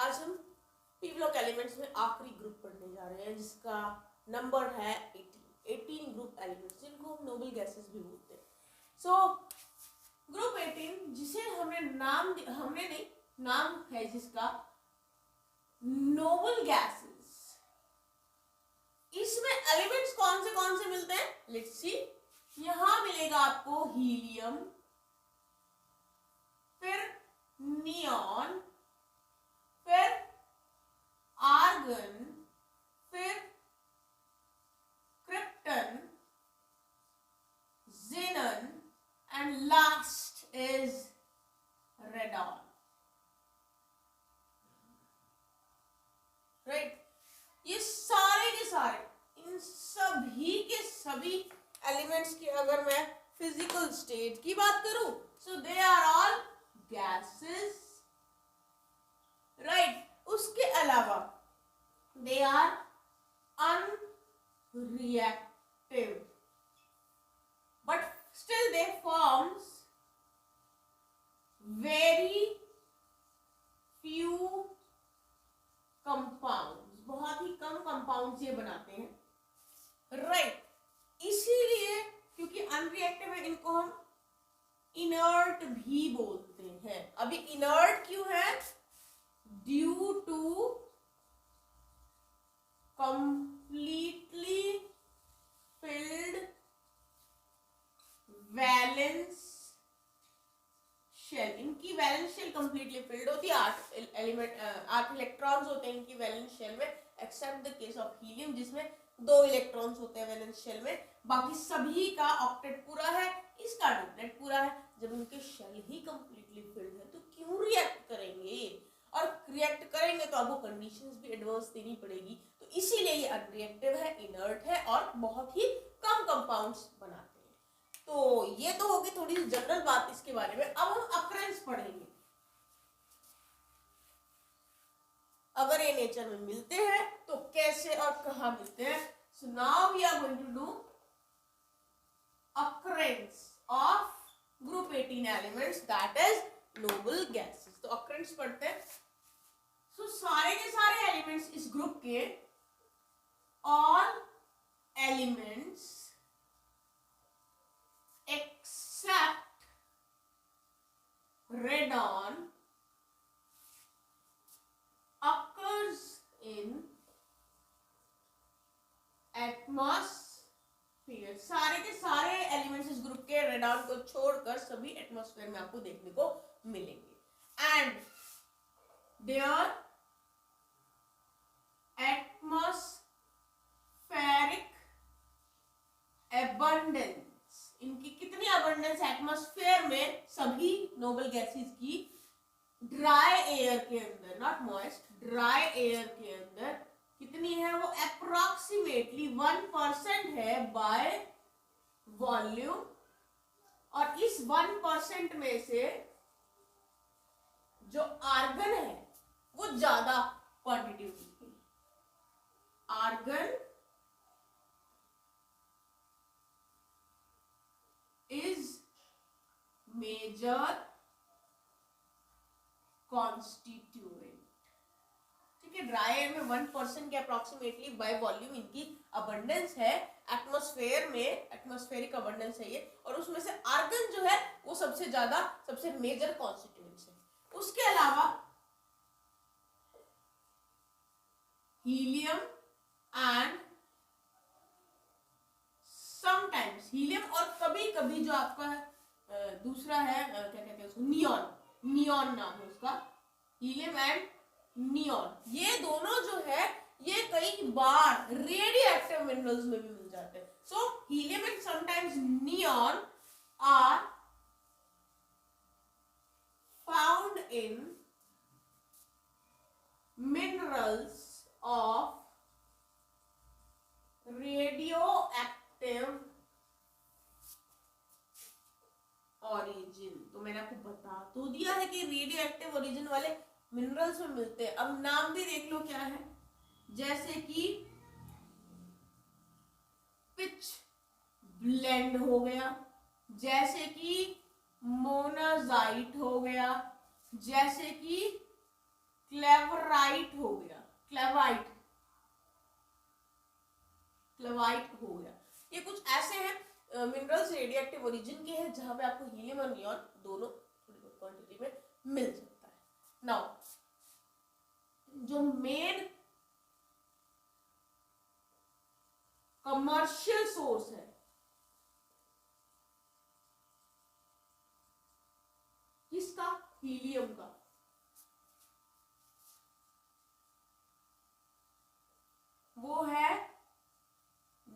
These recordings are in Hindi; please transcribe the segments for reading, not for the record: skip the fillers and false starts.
आज हम पी ब्लॉक एलिमेंट्स में आखिरी ग्रुप पढ़ने जा रहे हैं जिसका नंबर है 18 ग्रुप एलिमेंट्स जिनको हम नोबल गैसेस भी बोलते हैं। सो ग्रुप 18 जिसे हमने नाम है जिसका नोबल गैसेस। इसमें एलिमेंट्स कौन से मिलते हैं, लेट्स सी। यहां मिलेगा आपको हीलियम, फिर नियॉन, फिर आर्गन, फिर krypton, xenon and last is radon. Right, ये सारे के सारे, इन सभी के सभी एलिमेंट्स की अगर मैं फिजिकल स्टेट की बात करूं, so they are all gases. Right, उसके अलावा they are unreactive but still they forms very few compounds, बहुत ही कम कंपाउंड्स ये बनाते हैं। राइट, इसीलिए क्योंकि अनरिएक्टिव है इनको हम इनर्ट भी बोलते हैं। अभी इनर्ट क्यों है? Due to completely filled valence shell. इनकी वैलेंस शेल कंप्लीटली फिल्ड होती है। 8 इलेक्ट्रॉन्स होते हैं इनकी वैलेंस शेल में, except the case of helium जिसमें 2 इलेक्ट्रॉन्स होते हैं वैलेंस शेल में। बाकी सभी का ऑक्टेट पूरा है, इसका डुप्लेट पूरा है। जब इनके शेल ही कंप्लीटली फिल्ड है तो क्यों रिएक्ट करेंगे? और रिएक्ट करेंगे तो आपको कंडीशंस भी एडवर्स देनी पड़ेगी। तो इसीलिए ये अनरिएक्टिव है, इनर्ट है और बहुत ही कम कंपाउंड्स बनाते हैं। तो ये तो होगी थोड़ी जनरल बात इसके बारे में। अब हम अकरेंस पढ़ेंगे। अगर ये नेचर में मिलते हैं तो कैसे और कहां मिलते हैं। So now we are going to do occurrence of group 18 elements, that is noble gases. तो अकरेंस पढ़ते हैं। सो सारे के सारे एलिमेंट्स इस ग्रुप के, all elements except radon occurs in atmosphere. सारे के सारे एलिमेंट्स इस ग्रुप के रेडॉन को छोड़कर सभी एटमॉस्फेयर में आपको देखने को मिलेंगे। एंड देयर एटमॉस्फेरिक अबंडेंस, इनकी कितनी अबंडेंस एटमॉस्फेयर में सभी नोबल गैसेस की ड्राई एयर के अंदर, नॉट मॉइस्ट, ड्राई एयर के अंदर कितनी है? वो अप्रोक्सीमेटली 1% है बाय वॉल्यूम। और इस 1% में से जो आर्गन है वो ज्यादा क्वांटिटी होती है। Argon is major constituent. ठीक है, ड्राई एयर में 1% के अप्रोक्सीमेटली बाय वॉल्यूम इनकी अबंडेंस है। एटमॉस्फेयर में एटमॉस्फेरिक अबंडेंस है ये, और उसमें से आर्गन जो है वो सबसे ज्यादा, सबसे मेजर कॉन्स्टिट्यूएंट्स है। उसके अलावा हीलियम एंड समटाइम्स हीलियम, और कभी कभी जो आपका दूसरा है क्या कहते हैं उसको, नियॉन। नियॉन नाम है उसका, हीलियम एंड नियॉन। ये दोनों जो है ये कई बार रेडियो एक्टिव मिनरल्स में भी मिल जाते हैं। So helium and sometimes neon are found in minerals of radioactive origin. तो मैंने आपको बता तो दिया है कि रेडियो एक्टिव ओरिजिन वाले मिनरल्स में मिलते हैं। अब नाम भी देख लो क्या है, जैसे कि पिच ब्लेंड हो गया, जैसे कि मोनाजाइट हो गया, जैसे कि क्लेवराइट हो गया, क्लेवाइट, क्लेवाइट हो गया। ये कुछ ऐसे हैं मिनरल्स रेडियोएक्टिव ओरिजिन के हैं जहां पे आपको हीलियम और नियॉन दोनों थोड़ी बहुत क्वांटिटी में मिल सकता है। नाउ जो मेन कमर्शियल सोर्स है किसका, हीलियम का, वो है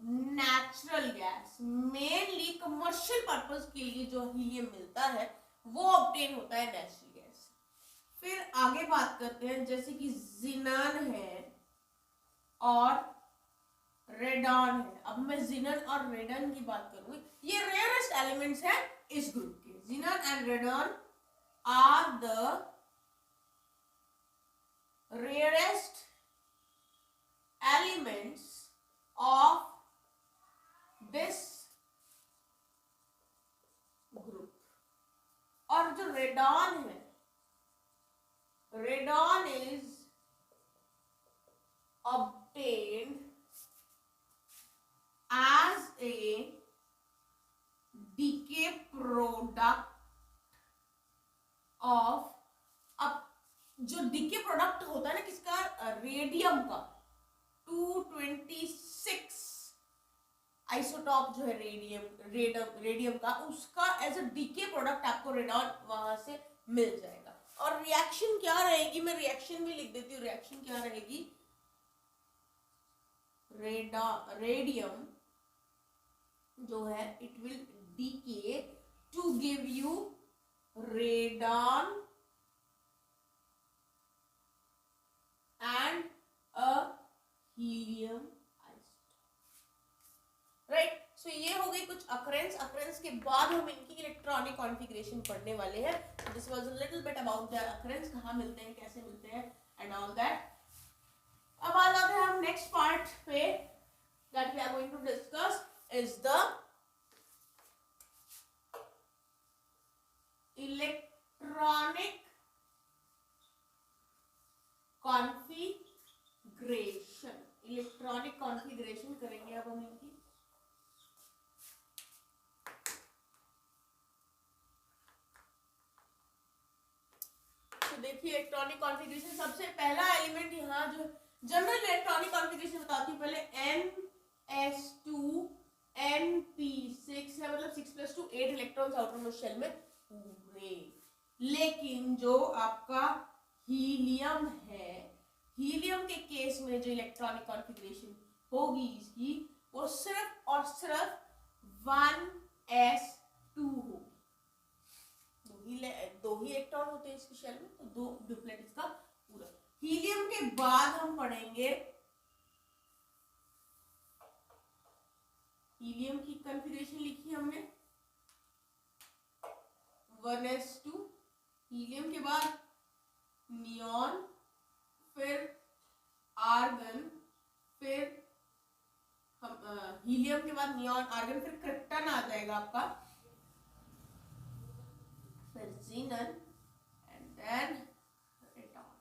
natural gas. Mainly commercial purpose के लिए जो हीलियम मिलता है वो ऑब्टेन होता है नेचुरल गैस। फिर आगे बात करते हैं जैसे कि जिनन है और रेडॉन है। अब मैं जिनन और रेडन की बात करूंगी, ये रेयरेस्ट एलिमेंट्स हैं इस ग्रुप के। Xenon and radon are the rarest elements of this group. और जो रेडॉन है, radon is obtained as a decay product of, अब जो डीके प्रोडक्ट होता है ना किसका, रेडियम का, 226 आइसोटॉप जो है रेडियम का, उसका एज अ डीके प्रोडक्ट आपको रेडॉन वहां से मिल जाएगा। और रिएक्शन क्या रहेगी, मैं रिएक्शन भी लिख देती हूँ। रिएक्शन क्या रहेगी, रेडियम जो है it will decay to give you radon and a helium isotope. Right, so ये हो गई कुछ अकरेंस के बाद हम इनकी इलेक्ट्रॉनिक कॉन्फ़िगरेशन पढ़ने वाले हैं। This was a little bit about the occurrence, कहाँ मिलते हैं, कैसे मिलते हैं एंड ऑल दैट। अब आ जाते हैं हम नेक्स्ट पार्ट पे, that we are going to discuss is the electronic configuration। Electronic configuration करेंगे अब हम इनकी। तो देखिए इलेक्ट्रॉनिक कॉन्फ़िगरेशन, सबसे पहला एलिमेंट यहाँ जो जनरल इलेक्ट्रॉनिक कॉन्फ़िगरेशन बताती हूँ पहले, NS2Np6 है, मतलब 6+2 8 इलेक्ट्रॉन्स आउटर मोस्ट शेल में पूरे। लेकिन जो आपका हीलियम है, हीलियम के केस में जो इलेक्ट्रॉनिक कॉन्फ़िगरेशन होगी इसकी, वो सिर्फ और सिर्फ 1s2 होगी। दो ही इलेक्ट्रॉन होते हैं इसकी शेल में, तो 2 डुप्लेट इसका पूरा। हीलियम के बाद हम पढ़ेंगे हीलियम की कॉन्फ़िगरेशन, लिखी हमने 1s2। हीलियम के बाद नियॉन, फिर आर्गन, फिर हम हीलियम के बाद नियॉन आर्गन, फिर क्रिप्टन आ जाएगा आपका, फिर ज़ीनन एंड देन रेडॉन।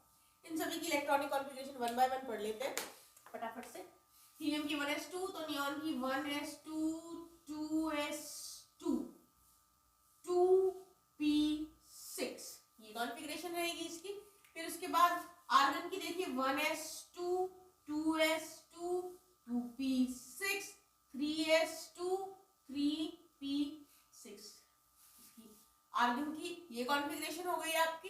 इन सभी की इलेक्ट्रॉनिक कॉन्फ़िगरेशन 1 बाय 1 पढ़ लेते हैं फटाफट से। हीलियम की 1s2, तो नियॉन की 1s2 2s2 2p6, ये कॉन्फ़िगरेशन रहेगी इसकी। फिर उसके बाद आर्गन की देखिए 1s2 2s2 2p6 3s2 3p6, argon की ये कॉन्फ़िगरेशन हो गई आपकी।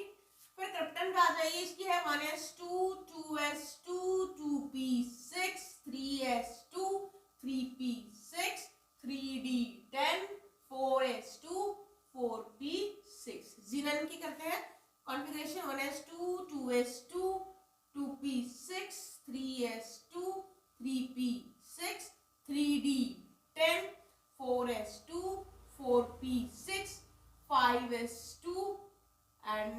फिर क्रिप्टन पे आ जाइए, इसकी है 1s2 2s2 2p6 3s2 3p6 3d10 4s2 4p6। ज़ीनन की करते हैं configuration 1s2 2s2 2p6 3s2 3p6 3d10 4s2 4p6 5s2 and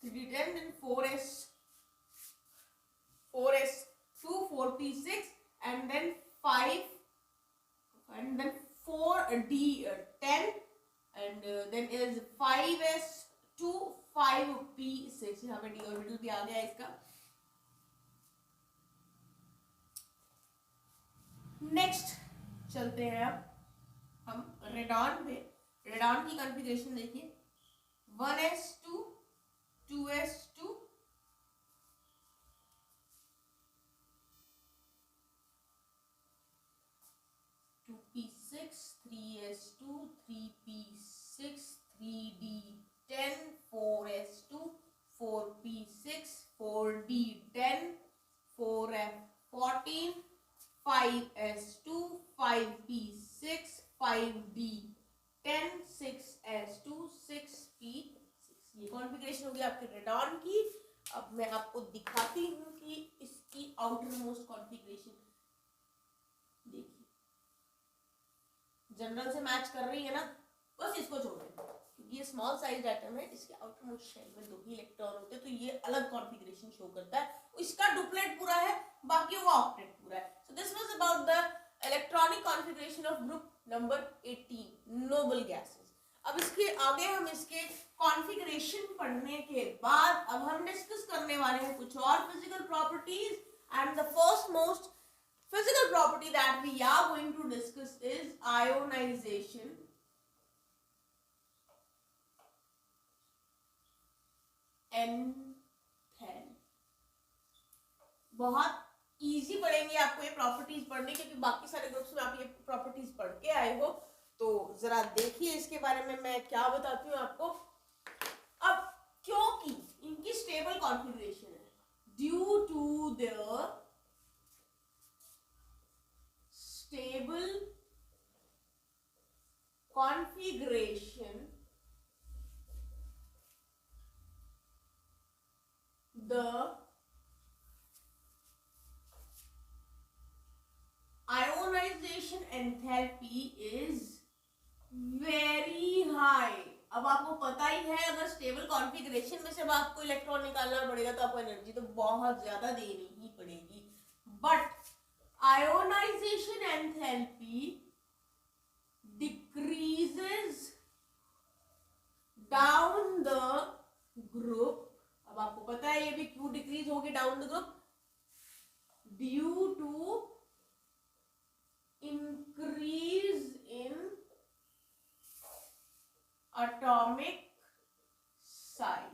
3d10 and 4s2 4p6 and then 5 and then 4d10 and then is 5s 5p6, यहाँ पे d ऑर्बिटल भी आ गया इसका। नेक्स्ट चलते हैं अब हम रेडॉन पे। रेडॉन की कॉन्फ़िगरेशन देखिए, 1s2 2s2 2p6 3s2 3p6 3d10 4s2 4p6 4d10 4f14 5s2 5p6 5d10 6s2 6p6। ये कॉन्फ़िगरेशन हो गई आपके रेडॉन की। अब मैं आपको दिखाती हूँ कि इसकी आउटर मोस्ट कॉन्फ़िगरेशन देखिए, जनरल से मैच कर रही है ना, बस इसको छोड़ दें क्योंकि ये स्मॉल साइज एटम है। इसके आउटर मोस्ट शेल में 2 ही इलेक्ट्रॉन होते हैं, तो ये अलग कॉन्फ़िगरेशन शो करता है। इसका डुप्लेट पूरा है, बाकी वो ऑक्टेट पूरा है। So this was about the electronic configuration of group number 18 noble gases. अब इसके आगे हम इसके कॉन्फ़िगरेशन पढ़ने के बाद अब हम डिस्कस करने वाले हैं कुछ और physical properties. And the first most physical property that we are going to discuss is ionization enthalpy। बहुत इजी पढ़ेंगे आपको ये प्रॉपर्टीज पढ़ने, क्योंकि बाकी सारे ग्रुप्स में आप ये प्रॉपर्टीज पढ़ के आए हो। तो जरा देखिए इसके बारे में मैं क्या बताती हूँ आपको। अब क्योंकि इनकी स्टेबल कॉन्फ़िगरेशन है, due to their stable configuration, the ionization enthalpy is very high। अब आपको पता ही है, अगर स्टेबल कॉन्फ़िगरेशन में से आपको इलेक्ट्रॉन निकालना पड़ेगा तो आपको एनर्जी तो बहुत ज्यादा देनी ही पड़ेगी। But ionization enthalpy decreases down the group। अब आपको पता है ये भी क्यों डिक्रीज होगी down the group, due to increase in atomic size.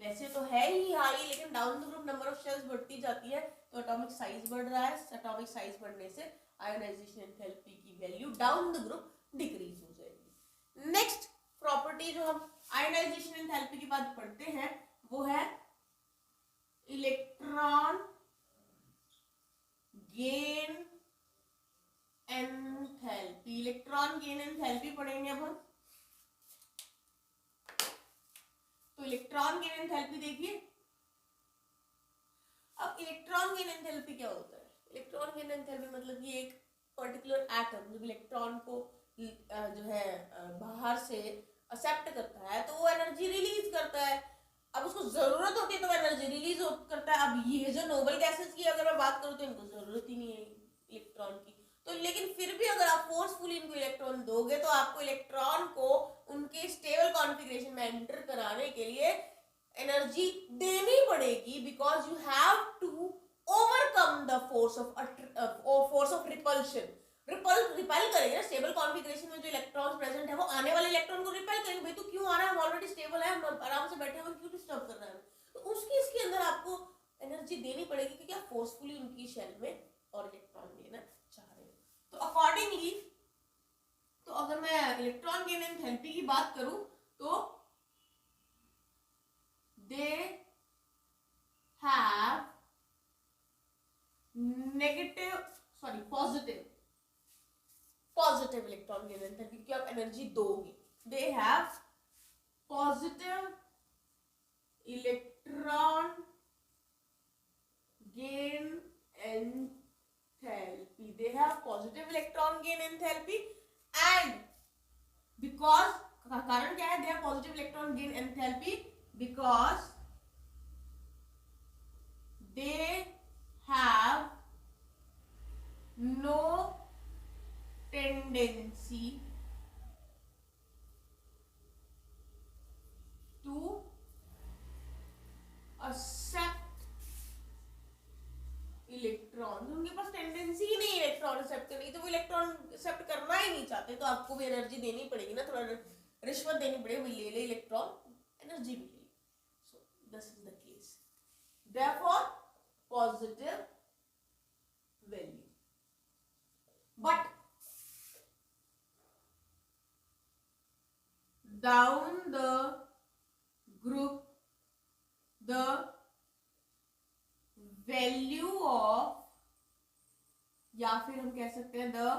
वैसे तो है ही हाई, लेकिन down the group number of shells बढ़ती जाती है तो एटॉमिक साइज बढ़ रहा है। एटॉमिक साइज बढ़ने से आयोनाइजेशन एंथैल्पी की value down the group decrease हो जाएगी। नेक्स्ट प्रॉपर्टी जो हम आयोनाइजेशन एंथैल्पी के बाद पढ़ते हैं वो है electron gain enthalpy. Electron gain enthalpy पढ़ेंगे अब हम। तो इलेक्ट्रॉन गेन एंथैल्पी देखिए। अब इलेक्ट्रॉन गेन एंथैल्पी क्या होता है? इलेक्ट्रॉन गेन एंथैल्पी मतलब कि एक पर्टिकुलर एटम जब इलेक्ट्रॉन को जो है बाहर से एक्सेप्ट करता है तो वो एनर्जी रिलीज करता है। अब उसको जरूरत होती है तो एनर्जी रिलीज करता है। अब ये जो नोबल गैसेस की अगर मैं बात करूँ तो इनको जरूरत ही नहीं है इलेक्ट्रॉन की, तो लेकिन फिर भी अगर आप फोर्सफुली इनको इलेक्ट्रॉन दोगे तो आपको इलेक्ट्रॉन को उनके स्टेबल कॉन्फ़िगरेशन में एंटर कराने के लिए एनर्जी देनी पड़ेगी, because you have to overcome the force of repulsion. Repel करेंगे ना स्टेबल कॉन्फ़िगरेशन में जो इलेक्ट्रॉन्स प्रेजेंट है वो आने वाले इलेक्ट्रॉन को रिपेल करेंगे। भाई तू क्यों आ रहा है, हम ऑलरेडी स्टेबल है, हम आराम से बैठे हैं, क्यों डिस्टर्ब कर रहा है। तो उसकी इसके अंदर आपको एनर्जी देनी पड़ेगी क्योंकि आप फोर्सफुली उनकी शेल में और इलेक्ट्रॉन लेना चाह रहे हो। तो अकॉर्डिंगली तो अगर मैं इलेक्ट्रॉन गेन एंथैल्पी की बात करूं तो they have positive electron gain enthalpy, क्योंकि आप एनर्जी दोगे। They have positive electron gain enthalpy। They have positive electron gain enthalpy and because कारण क्या है they have positive electron gain enthalpy because they have no tendency to electron accept करनी, तो वो इलेक्ट्रॉन एक्सेप्ट करना ही नहीं चाहते, तो आपको भी एनर्जी देनी पड़ेगी ना, थोड़ा रिश्वत देनी पड़ेगी, ले ले इलेक्ट्रॉन, एनर्जी मिलेगी. So this is the case. Therefore positive value. But down the group, the value of, या फिर हम कह सकते हैं the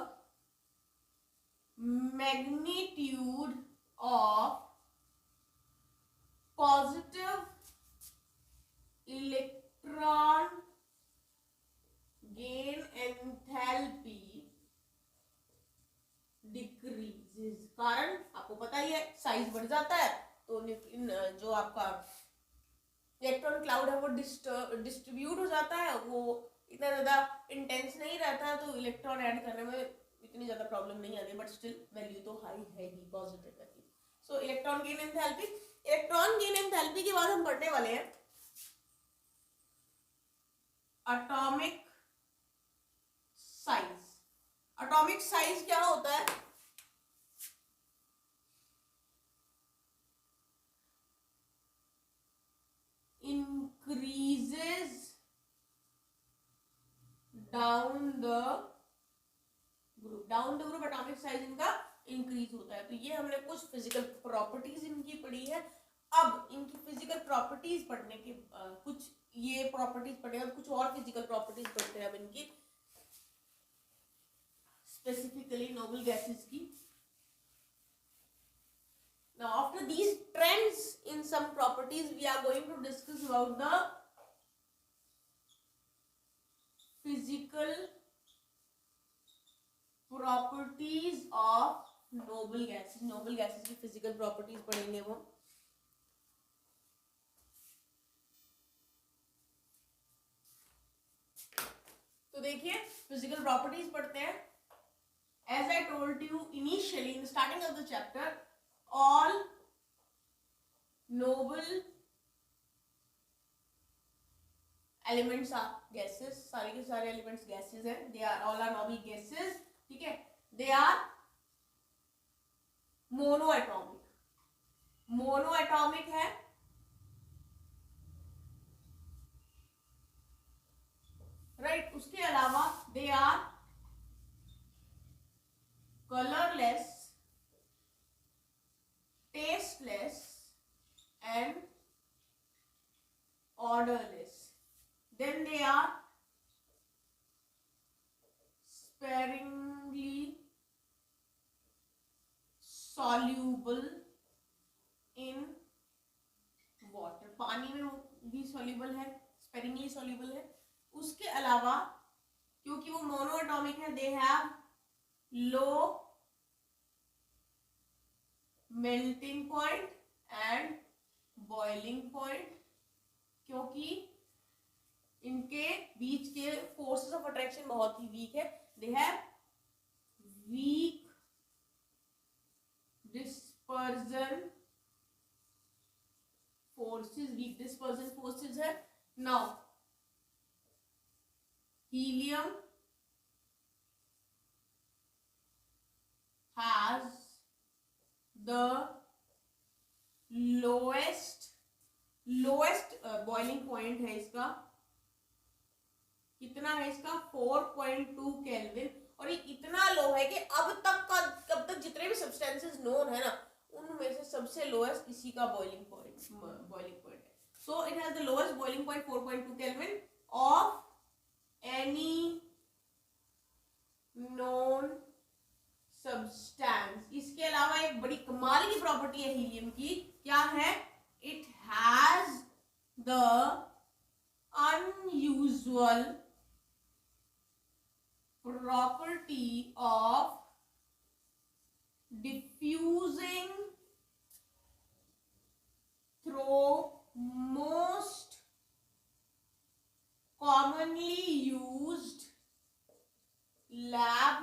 magnitude of positive electron gain enthalpy decreases. कारण आपको पता ही है, साइज बढ़ जाता है तो जो आपका इलेक्ट्रॉन क्लाउड है वो डिस्ट्रीब्यूट हो जाता है, वो इतना ज्यादा इंटेंस नहीं रहता है, तो इलेक्ट्रॉन ऐड करने में इतनी ज्यादा प्रॉब्लम नहीं आती, बट स्टिल वैल्यू तो हाई है ही, positive value. So electron gain enthalpy. Electron gain enthalpy के बाद हम पढ़ने वाले हैं एटॉमिक साइज. एटॉमिक साइज क्या होता है? Increases down the group. Down the group atomic size इनका इंक्रीज होता है. तो ये हमने कुछ फिजिकल प्रॉपर्टीज इनकी पढ़ी है. अब इनकी फिजिकल प्रॉपर्टीज पढ़ने के कुछ ये प्रॉपर्टीज पढ़े और कुछ और फिजिकल प्रॉपर्टीज पढ़ते हैं अब इनकी, specifically noble gases की. Now after these trends in some properties, we are going to discuss about the physical properties of noble gases. noble gases की physical properties पढ़ेंगे वो. तो देखिए physical properties पढ़ते हैं. As I told you initially in the starting of the chapter, all noble elements are gases. सारे के सारे elements gases हैं. They are all are noble gases. ठीक है. They are monoatomic. monoatomic है. Right. उसके अलावा they are colorless, tasteless and odorless. Then they are sparingly soluble in water. पानी में भी soluble है, sparingly soluble है. उसके अलावा क्योंकि वो मोनोएटॉमिक है, they have low melting point and boiling point. क्योंकि इनके बीच के फोर्सेस ऑफ अट्रैक्शन बहुत ही वीक है. They have weak dispersion forces. Weak dispersion forces है. Now helium has the lowest boiling point है इसका. कितना है इसका? 4.2 केल्विन. और ये इतना लो है कि अब तक जितने भी सब्सटेंसेस नोन है ना, उनमें से सबसे लोएस्ट इसी का बॉइलिंग पॉइंट है. So it has the lowest boiling point 4.2 kelvin of any known substance. इसके अलावा एक बड़ी कमाल की प्रॉपर्टी है हीलियम की. क्या है? It has the unusual property of diffusing through most commonly used lab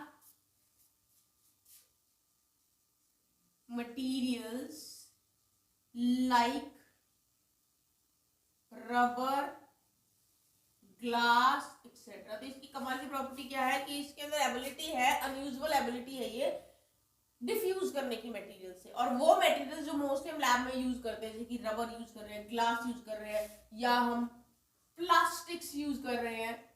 materials like rubber, glass, etcetera. तो इसकी कमाल की प्रॉपर्टी क्या है कि इसके अंदर एबिलिटी है, अनयूजुअल एबिलिटी है ये डिफ्यूज करने की मटेरियल से। और वो मटेरियल जो मोस्टली हम लैब में यूज करते हैं, जैसे कि रबर यूज कर रहे हैं, ग्लास यूज कर रहे हैं, या हम प्लास्टिक्स यूज कर रहे हैं,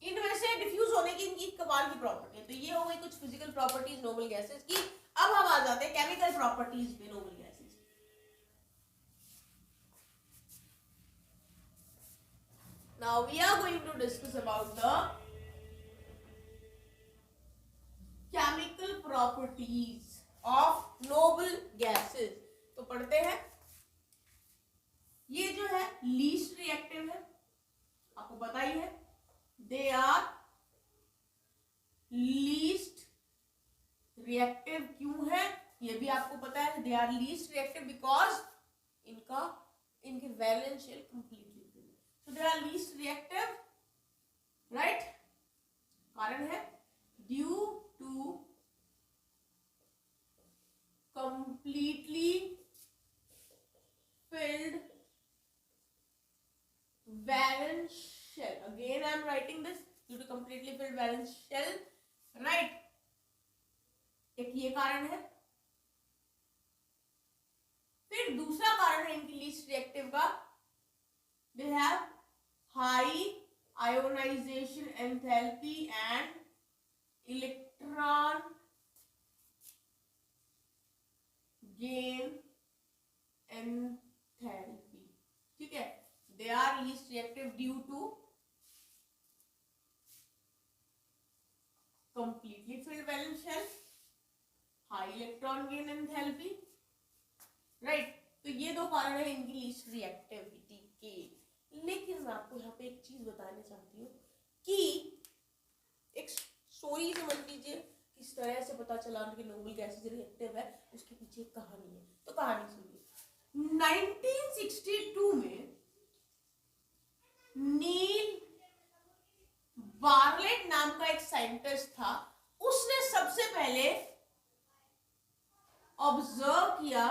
इनमें से डिफ्यूज होने की इनकी कमाल की प्रॉपर्टी है। तो ये हो गई कुछ फिजिकल प्रॉपर्टीज नोबल गैसेस की। अब हम आ जाते हैं केमिकल प्रॉपर्टीज पे noble gases. Now we are going to discuss about the chemical properties of noble gases। तो पढ़ते हैं। ये जो है लीस्ट रिएक्टिव है, आपको पता ही है। दे आर लीस्ट रिएक्टिव क्यों है ये भी आपको पता है। They are least reactive because इनके valence shell completely filled. So they are least reactive, right. कारण है due to completely filled valence shell. Again I am writing this due to completely filled valence shell, right। एक ये कारण है। फिर दूसरा कारण है इनकी लीस्ट रिएक्टिव का, they have high ionization enthalpy and electron gain enthalpy, ठीक है। they are least reactive due to completely filled valence shell, high electron gain enthalpy, right। तो ये दो कारण है इनकी लीस्ट रिएक्टिविटी के। लेकिन मैं आपको यहाँ पे एक चीज बताना चाहती हूँ कि एक स्टोरी समझ लीजिए, किस तरह से पता चला कि नोबल गैसेस रिएक्टिव है, उसके पीछे एक कहानी है। तो कहानी सुनिए। 1962 में नील बार्लेट नाम का एक साइंटिस्ट था, उसने सबसे पहले ऑब्जर्व किया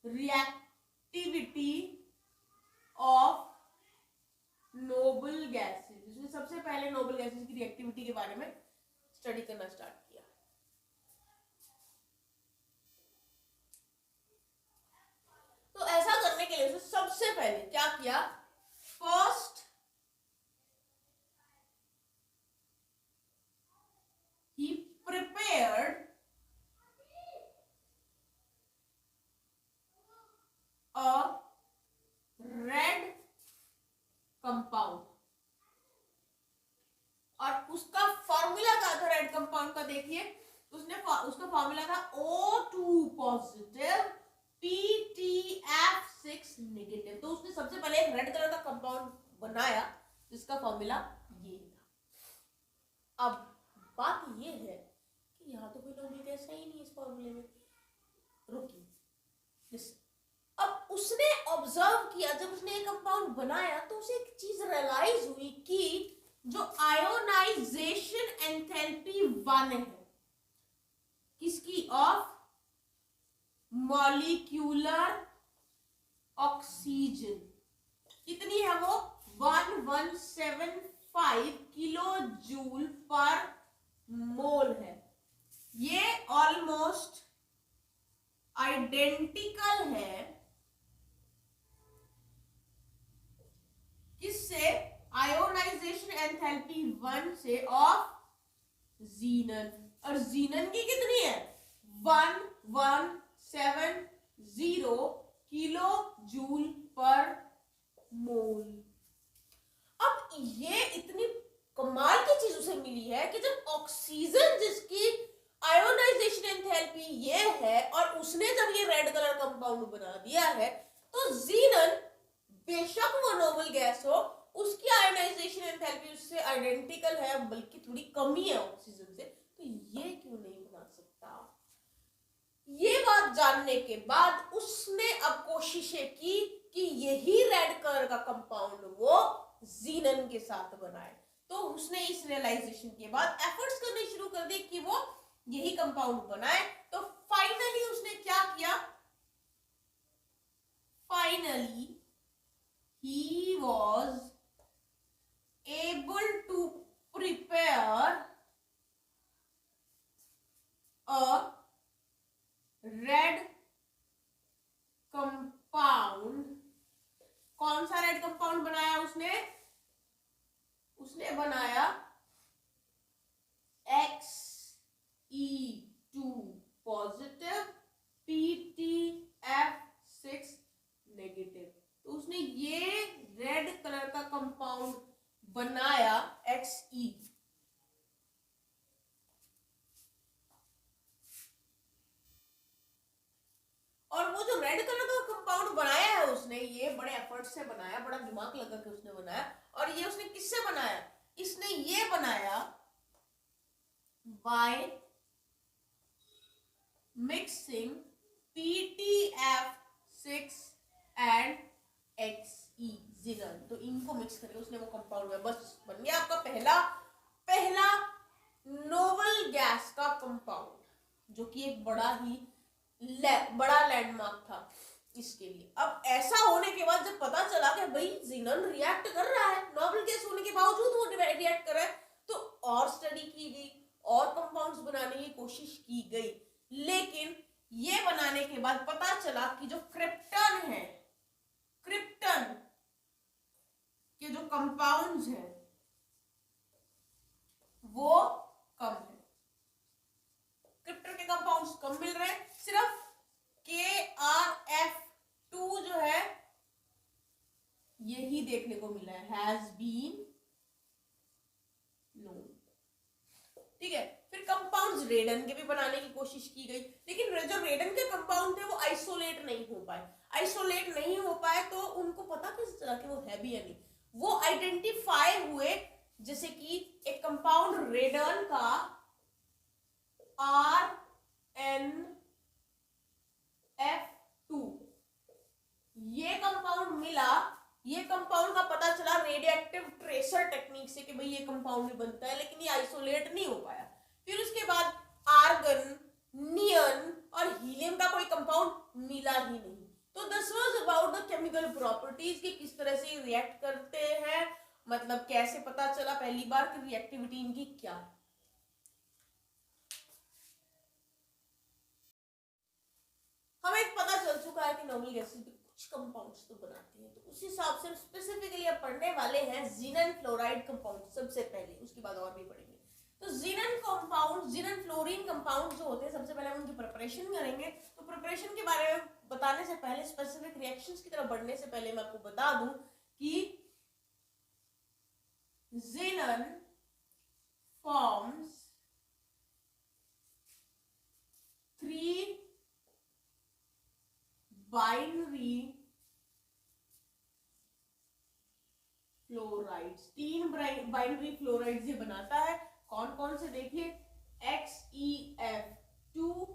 रिएक्टिविटी ऑफ नोबल गैसेस। उसने सबसे पहले नोबल गैसेस की रिएक्टिविटी के बारे में स्टडी करना स्टार्ट किया। तो ऐसा करने के लिए उसने सबसे पहले क्या किया, first he prepared a red compound. और उसका फॉर्मूला क्या था रेड कंपाउंड का, देखिए उसका फॉर्मूला था O2 पॉजिटिव PTF6 नेगेटिव। तो उसने सबसे पहले एक रेड कलर का कंपाउंड बनाया जिसका फॉर्मूला ये था। अब बात ये है कि यहाँ तो कोई नोबल गैस है ही नहीं इस फॉर्मूले में। रुकिए, अब उसने ऑब्जर्व किया, जब उसने एक कंपाउंड बनाया तो उसे एक चीज रियलाइज हुई कि जो आयोनाइजेशन एंथैल्पी 1 है किसकी, ऑफ मॉलिक्यूलर ऑक्सीजन, कितनी है वो 1175 किलो जूल पर मोल है। ये ऑलमोस्ट आइडेंटिकल है किससे, आयोनाइजेशन एंथैल्पी 1 से ऑफ ज़ीनन। और ज़ीनन की कितनी है 1170 किलो जूल पर मोल। अब ये इतनी कमाल की चीज उसे मिली है कि जब ऑक्सीजन जिसकी आयोनाइजेशन एंथैल्पी ये है और उसने जब ये रेड कलर कंपाउंड बना दिया है, तो ज़ीनन बेशक वो नोबल गैस हो, उसकी आयोनाइजेशन एंथैल्पी उससे आइडेंटिकल है, बल्कि थोड़ी कमी है ऑक्सीजन से, तो ये क्यों नहीं बना सकता। ये बात जानने के बाद उसने अब कोशिशें की कि यही रेड कलर का कंपाउंड वो ज़ीनन के साथ बनाए। तो उसने इस रियलाइजेशन के बाद एफर्ट्स करने शुरू कर दी कि वो यही कंपाउंड बनाए। तो फाइनली उसने क्या किया, finally he was able to prepare a red compound. कौन सा रेड कंपाउंड बनाया उसने? उसने बनाया Xe2 पॉजिटिव PtF6 नेगेटिव। तो उसने ये रेड कलर का कंपाउंड बनाया Xe। और वो जो रेड कलर का कंपाउंड बनाया है उसने, ये बड़े एफर्ट से बनाया, बड़ा दिमाग लगा के उसने बनाया। और ये उसने किससे बनाया? इसने ये बनाया by mixing PtF6 and Xe जिनन। तो इनको मिक्स करके उसने वो कंपाउंड में बस बन गया आपका पहला नोबल गैस का कंपाउंड, जो कि एक बड़ा लैंडमार्क था इसके लिए। अब ऐसा होने के बाद जब पता चला कि भाई जिनन रिएक्ट कर रहा है, नोबल गैस होने के बावजूद वो रिएक्ट कर रहा है, तो और स्टडी की गई और कंपाउंड्स बनाने की कोशिश की गई। लेकिन ये बनाने के बाद पता चला कि जो क्रिप्टन है, क्रिप्टन के जो कंपाउंड्स हैं वो कम है। क्रिप्टन के कंपाउंड्स कम मिल रहे हैं। सिर्फ KrF2 जो है यही देखने को मिला है, हैज बीन नोन। ठीक है, फिर कंपाउंड्स रेडन के भी बनाने की कोशिश की गई, लेकिन जो रेडन के कंपाउंड थे वो आइसोलेट नहीं हो पाए। तो उनको पता किस तरह के वो है भी या नहीं, वो आइडेंटिफाई हुए। जैसे कि एक कंपाउंड रेडन का RnF2 ये कंपाउंड मिला। ये कंपाउंड का पता चला रेडियोएक्टिव ट्रेसर टेक्निक से कि भाई ये कंपाउंड भी बनता है, लेकिन ये आइसोलेट नहीं हो पाया। फिर उसके बाद आर्गन, नियन और हीलियम का कोई कंपाउंड मिला ही नहीं। तो this was about the chemical properties कि किस तरह से रिएक्ट करते हैं, मतलब कैसे पता चला पहली बार कि रिएक्टिविटी इनकी क्या है। हमें पता चल चुका है कि नॉर्मल गैसेस भी कुछ कंपाउंड्स तो बनाती हैं। तो उस हिसाब से स्पेसिफिकली अब पढ़ने वाले हैं जिनन फ्लोराइड कंपाउंड सबसे पहले, उसके बाद और भी पढ़ेंगे। तो जिनन कंपाउंड, जिनन फ्लोरीन कंपाउंड जो होते हैं, सबसे पहले हम उनकी प्रिपरेशन करेंगे। तो प्रिपरेशन के बारे में बताने से पहले, स्पेसिफिक रिएक्शंस की तरफ बढ़ने से पहले मैं आपको बता दूं कि xenon forms 3 binary fluorides, 3 binary fluorides ये बनाता है। कौन कौन से देखिए, XeF2,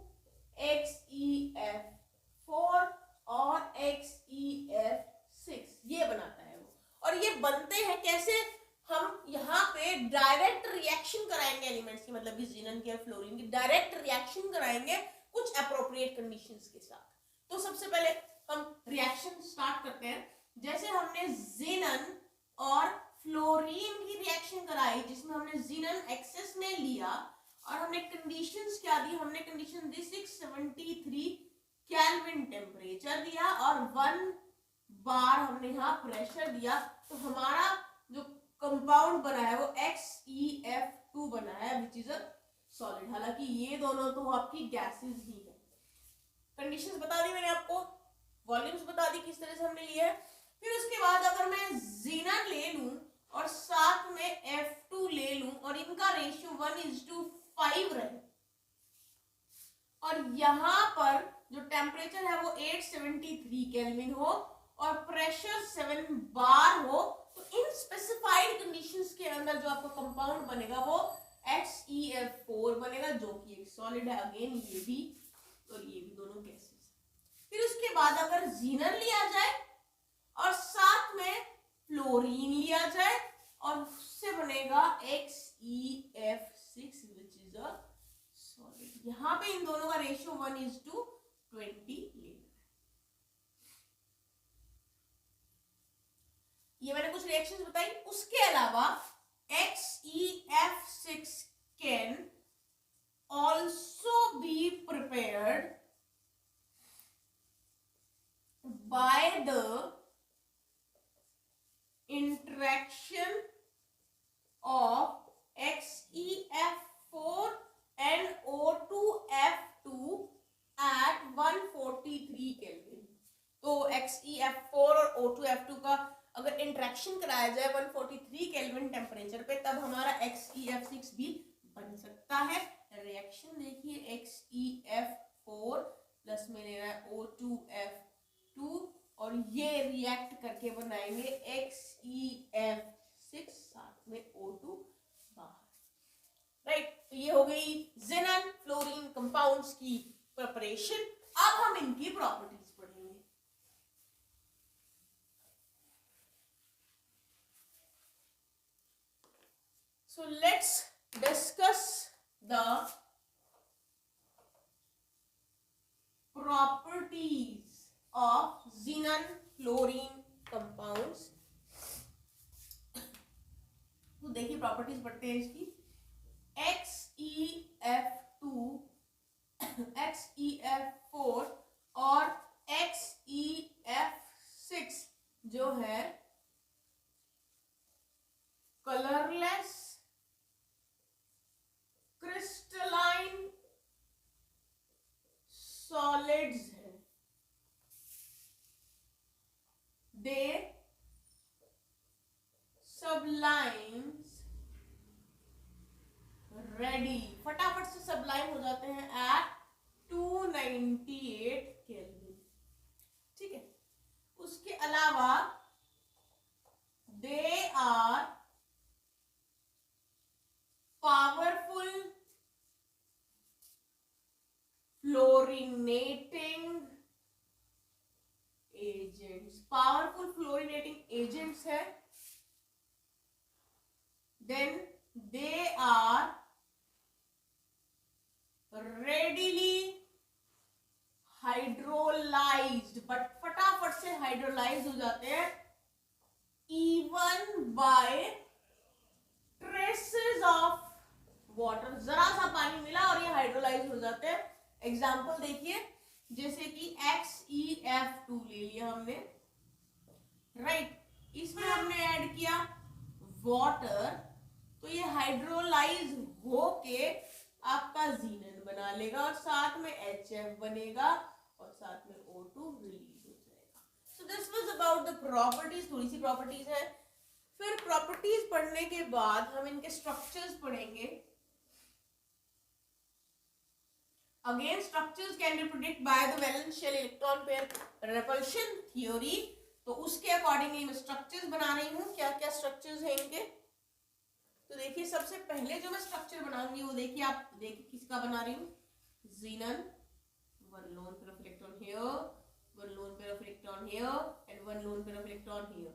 XeF4 और XeF6 ये बनाता है वो। और ये बनते हैं कैसे? हम यहाँ पे डायरेक्ट रिएक्शन कराएंगे एलिमेंट्स की, मतलब कि जिनन की और फ्लोरीन की डायरेक्ट रिएक्शन कराएंगे कुछ अप्रोप्रिएट कंडीशंस के साथ। तो सबसे पहले हम रिएक्शन स्टार्ट करते हैं। जैसे हमने जिनन और फ्लोरीन की रिएक्शन कराई, जिसमें हमने जिनन एक्सेस में लिया और हमने कंडीशंस क्या दी? हमने कंडीशन दी 673 केल्विन टेम्परेचर दिया और 1 बार हमने यहाँ प्रेशर दिया। तो हमारा जो कंपाउंड बना है वो XeF2 बना है, विच इज अ सॉलिड। हालांकि ये दोनों तो आपकी गैसेस ही है। कंडीशंस बता दी मैंने आपको, वॉल्यूम्स बता दी किस तरह से हमने लिए है। फिर उसके बाद अगर मैं जिनन ले लूं और साथ में F2 ले लूं और इनका रेशियो 1:5 रहे और यहां पर जो टेम्परेचर है वो 873 केल्विन हो और प्रेशर 7 बार हो, तो इन स्पेसिफाइड कंडीशंस के अंदर जो आपका कंपाउंड बनेगा वो XeF4 बनेगा, जो कि एक सॉलिड है। अगेन ये भी और ये भी दोनों गैसेस। फिर उसके बाद अगर जिनन लिया जाए और साथ में फ्लोरीन लिया जाए और उससे बनेगा XeF6 which is a solid. यहां पे इन दोनों का रेशियो 1:20 लेना है। ये मैंने रिएक्शंस बताई, उसके अलावा XeF6 can also be prepared by the interaction of XeF4 and O2F2 at 143 kelvin. तो XeF4 और O2F2 का अगर इंटरेक्शन कराया जाए 143 केल्विन टेम्परेचर पे, तब हमारा XeF6 भी बन सकता है। रिएक्शन देखिए, XeF4 प्लस में ले रहा है O2F2 और ये रिएक्ट करके बनाएंगे XeF6, साथ में O2 बाहर। राइट, तो ये हो गई ज़ीनन फ्लोरीन कंपाउंड्स की प्रिपरेशन। अब हम इनकी प्रॉपर्टीज पढ़ेंगे। So let's discuss the properties of xenon fluorine compounds। तो देखिए प्रॉपर्टीज पढ़ते हैं इसकी। XeF2, XeF4 और XeF6 जो है कलरलेस क्रिस्टलाइन सॉलिड्स है। दे सब्लाइम्स रेडी, फटाफट से सब्लाइम हो जाते हैं एट 298 केल्विन। ठीक है, उसके अलावा they are powerful fluorinating agents, powerful fluorinating agents है। Then they are readily hydrolysed, but फटाफट से हाइड्रोलाइज हो जाते हैं even by traces of water. जरा सा पानी मिला और ये हाइड्रोलाइज हो जाते हैं। एग्जाम्पल देखिए, जैसे कि XeF2 ले लिया हमने, राइट, इसमें हमने ऐड किया वाटर, तो ये हाइड्रोलाइज होके आपका जीनन बना लेगा और साथ में HF बनेगा और साथ में O2 रिलीज हो जाएगा। So this was about the properties. थोड़ी सी प्रॉपर्टीज है। फिर प्रॉपर्टीज पढ़ने के बाद हम इनके स्ट्रक्चर्स पढ़ेंगे। Again, structures can be predicted by the valence shell electron pair repulsion theory। तो उसके अकॉर्डिंगली मैं स्ट्रक्चर्स बना रही हूँ। क्या क्या स्ट्रक्चर्स हैं इनके, तो देखिए सबसे पहले जो मैं स्ट्रक्चर बनाऊंगी वो देखिए, आप देखिए किसका बना रही हूँ, xenon, one lone pair of electron here, one lone pair of electron here and one lone pair of electron here।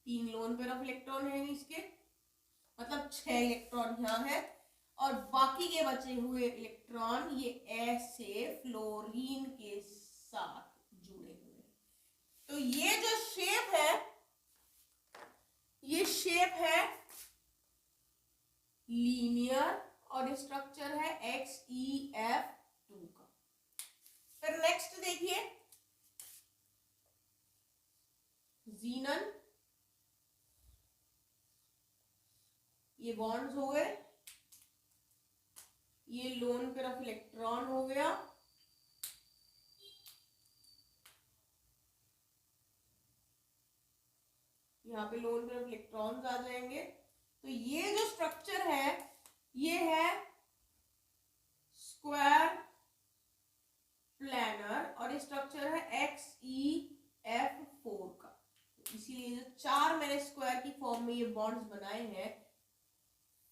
3 lone pair of electron है इसके, मतलब 6 इलेक्ट्रॉन यहाँ है और बाकी के बचे हुए इलेक्ट्रॉन ये ऐसे फ्लोरीन के साथ जुड़े हुए। तो ये जो शेप है, ये शेप है लीनियर और स्ट्रक्चर है XeF2 का। फिर नेक्स्ट देखिए, xenon, ये बॉन्ड्स हो गए, ये लोन पेयर ऑफ इलेक्ट्रॉन हो गया, यहाँ पे लोन पेयर ऑफ इलेक्ट्रॉन्स आ जाएंगे। तो ये जो स्ट्रक्चर है ये है स्क्वायर प्लैनर और ये स्ट्रक्चर है XeF4 का। इसीलिए जो 4 मैंने स्क्वायर की फॉर्म में ये बॉन्ड्स बनाए हैं,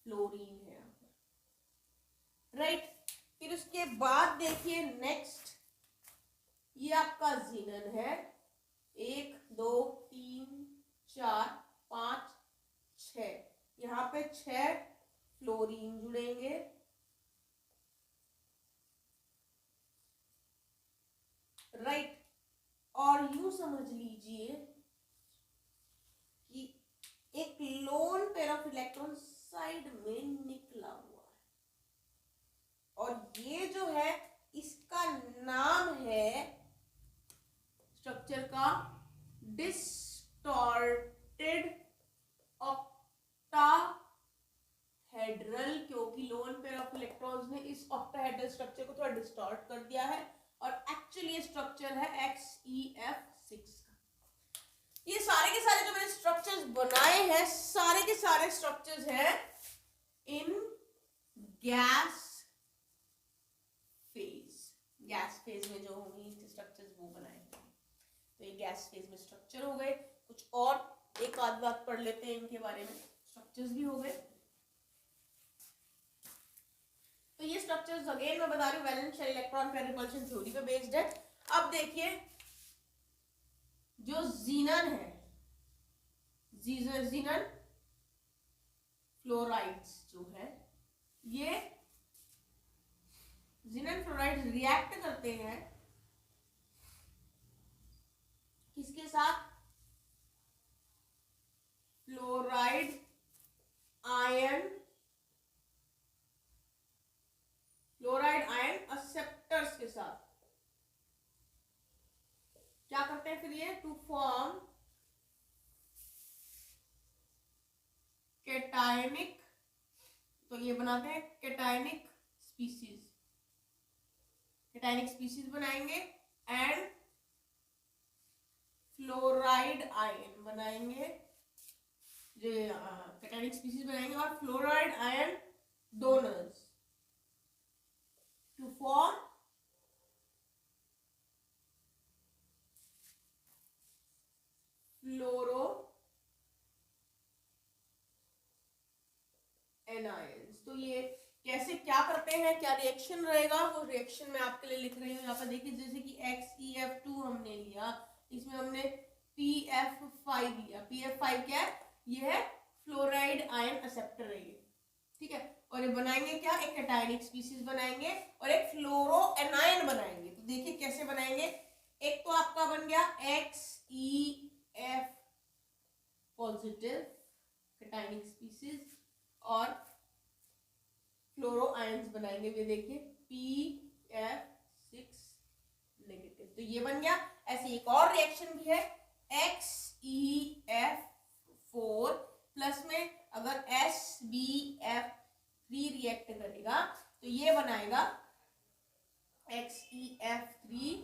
फ्लोरीन है यहाँ पर, राइट। फिर उसके बाद देखिए नेक्स्ट, ये आपका xenon है, 1 2 3 4 5 6, यहाँ पे 6 फ्लोरीन जुड़ेंगे, राइट। और यूं समझ लीजिए कि का डिस्टॉर्टेड ऑक्टाहेड्रल, क्योंकि लोन पेयर ऑफ इलेक्ट्रॉन्स ने इस ऑक्टाहेड्रल स्ट्रक्चर को थोड़ा डिस्टॉर्ट कर दिया है और एक्चुअली ये स्ट्रक्चर है XeF6 का। ये सारे के सारे जो मैंने स्ट्रक्चर्स बनाए हैं, सारे के सारे स्ट्रक्चर्स हैं इन गैस फेज। गैस फेज में जो होंगी स्ट्रक्चर्स वो बनाए हैं। तो ये गैस फेज में स्ट्रक्चर हो गए। कुछ और एक आध बात पढ़ लेते हैं इनके बारे में। स्ट्रक्चर्स भी हो गए। तो ये स्ट्रक्चर्स अगेन मैं बता रही हूँ valence shell electron pair repulsion theory पे बेस्ड है। अब देखिए जो ज़ीनन है, ज़ीनन फ्लोराइड्स जो है, ये ज़ीनन फ्लोराइड्स रिएक्ट करते हैं किसके साथ? फ्लोराइड आयन एक्सेप्टर्स के साथ। क्या करते हैं फिर ये? टू फॉर्म कैटायनिक, तो ये बनाते हैं कैटायनिक स्पीसीज। कैटायनिक स्पीसीज बनाएंगे एंड फ्लोराइड आयन बनाएंगे, जो कैटायनिक स्पीसीज बनाएंगे और fluoride ion donors to form fluoro anions. तो ये कैसे क्या करते हैं, क्या रिएक्शन रहेगा, वो रिएक्शन मैं आपके लिए लिख रही हूँ यहाँ पर। देखिए जैसे कि XeF2 हमने लिया, इसमें हमने PF5 लिया। PF5 क्या है? ये है फ्लोराइड आयन एक्सेप्टर है ये, ठीक है। और ये बनाएंगे क्या? एक कैटायनिक स्पीसीज बनाएंगे और एक फ्लोरो एनायन बनाएंगे। तो देखिए कैसे बनाएंगे। एक तो आपका बन गया XeF पॉजिटिव कैटायनिक स्पीसीज और फ्लोरो आयंस बनाएंगे। ये देखिए PF6 नेगेटिव। तो ये बन गया। ऐसे एक और रिएक्शन भी है XeF4 प्लस में अगर SbF3 रिएक्ट करेगा तो ये बनाएगा XeF3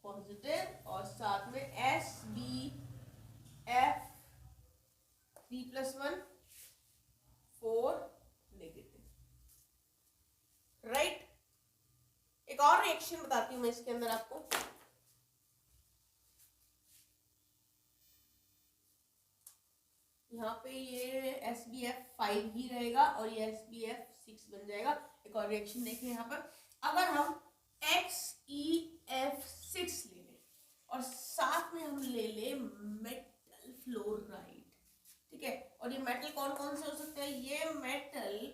पॉजिटिव और साथ में SbF3+1 4 नेगेटिव, राइट। एक और रिएक्शन बताती हूं मैं इसके अंदर आपको। यहाँ पे ये SbF5 ही रहेगा और ये SbF6 बन जाएगा। एक और रिएक्शन देखिए यहाँ पर, अगर हम XeF6 ले लें और साथ में हम ले लें मेटल फ्लोराइड, ठीक है। और ये मेटल कौन कौन से हो सकते हैं? ये मेटल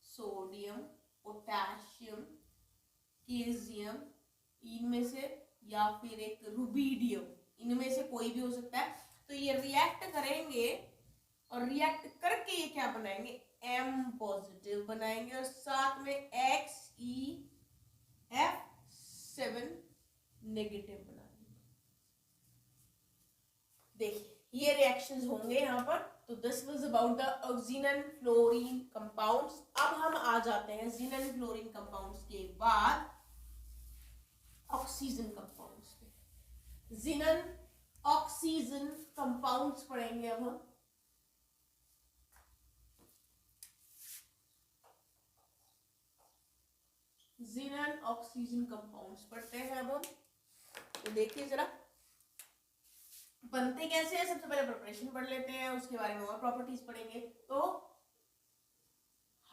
सोडियम, पोटेशियम, कैल्शियम इनमें से, या फिर एक रुबिडियम, इनमें से कोई भी हो सकता है। तो ये रिएक्ट करेंगे और रिएक्ट करके ये क्या बनाएंगे? M पॉजिटिव बनाएंगे और साथ में XeF7 नेगेटिव बनाएंगे। देखिए ये रिएक्शंस होंगे यहाँ पर। तो this was about the xenon fluorine compounds. अब हम आ जाते हैं ज़ीनन फ्लोरीन कंपाउंड्स के बाद ऑक्सीजन कंपाउंड्स पे। ज़ीनन ऑक्सीजन कंपाउंड्स पढ़ेंगे अब हम। ज़ीनन ऑक्सीजन कंपाउंड्स पढ़ते हैं अब हम। तो देखिए जरा बनते कैसे हैं। सबसे पहले प्रिपरेशन पढ़ लेते हैं, उसके बारे में और प्रॉपर्टीज पढ़ेंगे। तो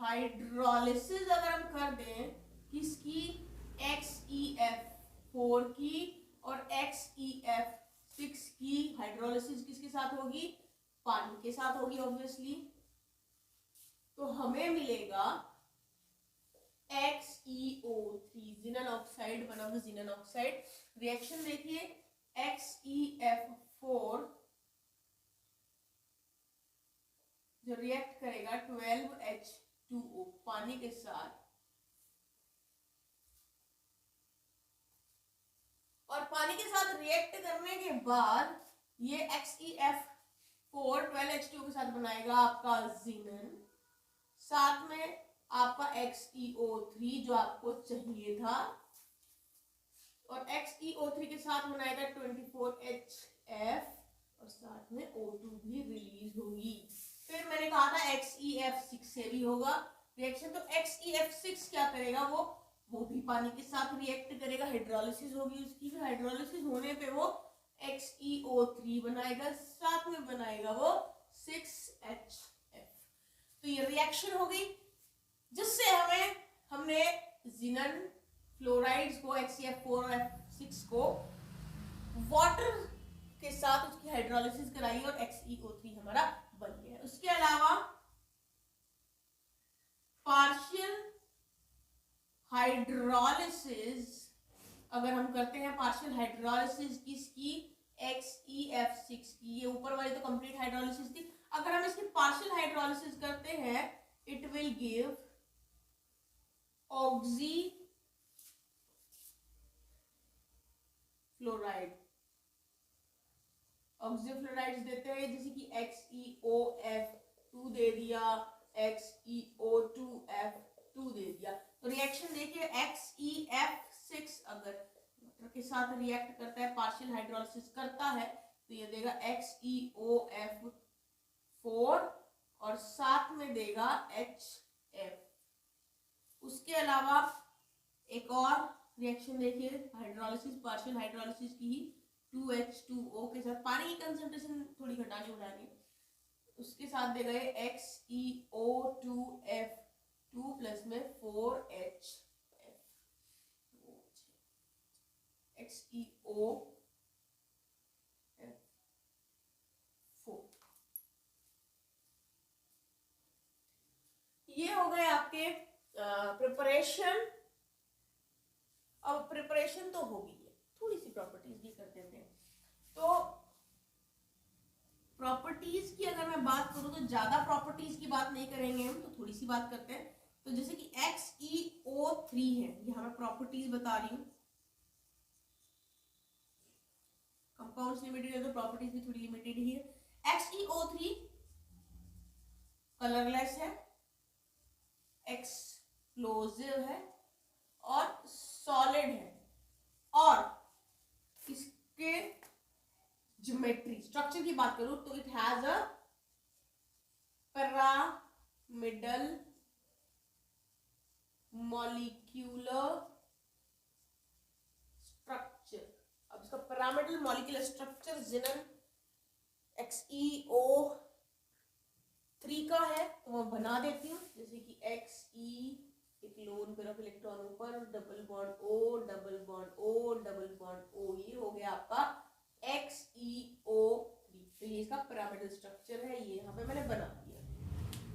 हाइड्रोलिसिस अगर हम कर दें किसकी? XeF4 की और XeF6 की हाइड्रोलिसिस किसके साथ होगी? पानी के साथ होगी ऑब्वियसली। तो हमें मिलेगा XeO3 ज़ीनन ऑक्साइड बना हुआ ज़ीनन ऑक्साइड। रिएक्शन देखिए XeF4 जो रिएक्ट करेगा 12H2O पानी के साथ और पानी के साथ रिएक्ट करने के बाद ये XeF4 12H2 के साथ बनाएगा आपका जिनन, साथ में आपका XeO3 जो आपको चाहिए था, और XeO3 के साथ बनाएगा 24HF और साथ में O2 भी रिलीज होगी। फिर मैंने कहा था XeF6 से भी होगा रिएक्शन, तो XeF6 क्या करेगा, वो भी पानी के साथ रिएक्ट करेगा, हाइड्रोलिसिस होगी उसकी, फिर हाइड्रोलिसिस होने पे वो XeO3 बनाएगा, साथ में बनाएगा वो 6HF। तो ये रिएक्शन हो गई जिससे हमने जिनन फ्लोराइड्स को XeF4 और F6 को वाटर के साथ उसकी हाइड्रोलिसिस कराई और XeO3 हमारा बन गया। उसके अलावा पार्शियल हाइड्रोलिसिस अगर हम करते हैं, पार्शियल हाइड्रोलिसिस किसकी, XeF6 की, ये ऊपर वाली तो कंप्लीट हाइड्रोलिसिस थी, अगर हम इसकी पार्शियल हाइड्रोलिसिस करते हैं it will give oxyfluoride, oxyfluorides देते हैं, जैसे कि XeOF2 दे दिया, XeO2F2 दे दिया। तो रिएक्शन देखिए XeF6 अगर वाटर के साथ रिएक्ट करता है, पार्शियल हाइड्रोलिसिस करता है, तो ये देगा XeOF4 और साथ में देगा HF। उसके अलावा एक और रिएक्शन देखिए हाइड्रोलिसिस, पार्शियल हाइड्रोलिसिस की ही 2H2O के साथ, पानी की कंसंट्रेशन थोड़ी घटानी उड़ानी, उसके साथ देगा ये XeO2F2 प्लस में 4HF, XeOF4। ये हो गए आपके प्रिपरेशन। अब प्रिपरेशन तो होगी, थोड़ी सी प्रॉपर्टीज भी कर देते हैं। तो प्रॉपर्टीज की अगर मैं बात करूं तो ज्यादा प्रॉपर्टीज की बात नहीं करेंगे हम, तो थोड़ी सी बात करते हैं। तो जैसे कि XeO3 है, यहाँ मैं प्रॉपर्टीज बता रही हूँ, कंपाउंड्स लिमिटेड है तो प्रॉपर्टीज भी थोड़ी लिमिटेड ही है। XeO3 कलरलेस है, एक्सप्लोजिव है और सॉलिड है, और इसके ज्योमेट्री स्ट्रक्चर की बात करूं तो it has a pyramidal molecular structure. अब इसका पिरामिडल मॉलिक्यूलर स्ट्रक्चर जिनन XeO3 का है, तो मैं बना देती हूँ, जैसे कि Xe एक लोन पेयर ऑफ इलेक्ट्रॉन ऊपर, double bond O, double bond O, double bond O, ये हो गया आपका XeO3। तो ये इसका पिरामिडल स्ट्रक्चर है, ये यहाँ पे मैंने बना दिया,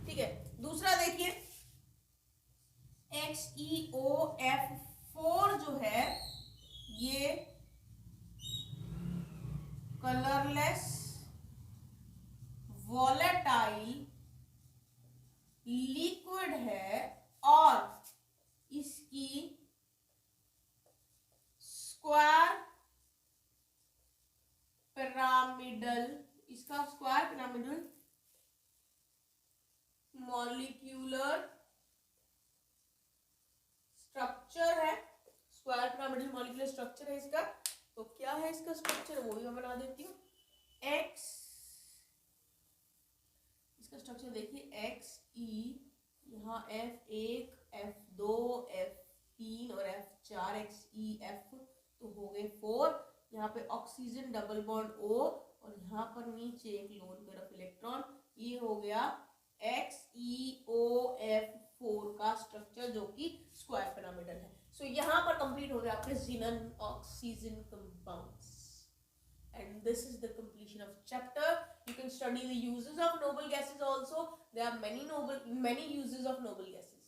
ठीक है। दूसरा देखिए XeOF4 जो है ये कलरलेस वॉलेटाइल लिक्विड है और इसकी स्क्वायर पिरामिडल, इसका स्क्वायर पिरामिडल मॉलिक्यूलर स्ट्रक्चर है, स्क्वायर पिरामिडल मॉलिक्यूलर स्ट्रक्चर है इसका। तो क्या है इसका स्ट्रक्चर, वो भी मैं बना देती हूँ। इसका स्ट्रक्चर देखिए Xe, यहाँ F1, F2, F3 और F4, XeF तो हो गए 4। यहाँ पे ऑक्सीजन डबल बॉन्ड O और यहाँ पर नीचे एक लोन पेयर ऑफ इलेक्ट्रॉन, ये हो गया XeOF4 का स्ट्रक्चर जो कि स्क्वायर पिरामिडल है। सो यहाँ पर कंप्लीट हो गया आपके xenon oxygen compounds. And this is the completion of chapter. You can study the uses of noble gases also. There are many uses of noble gases.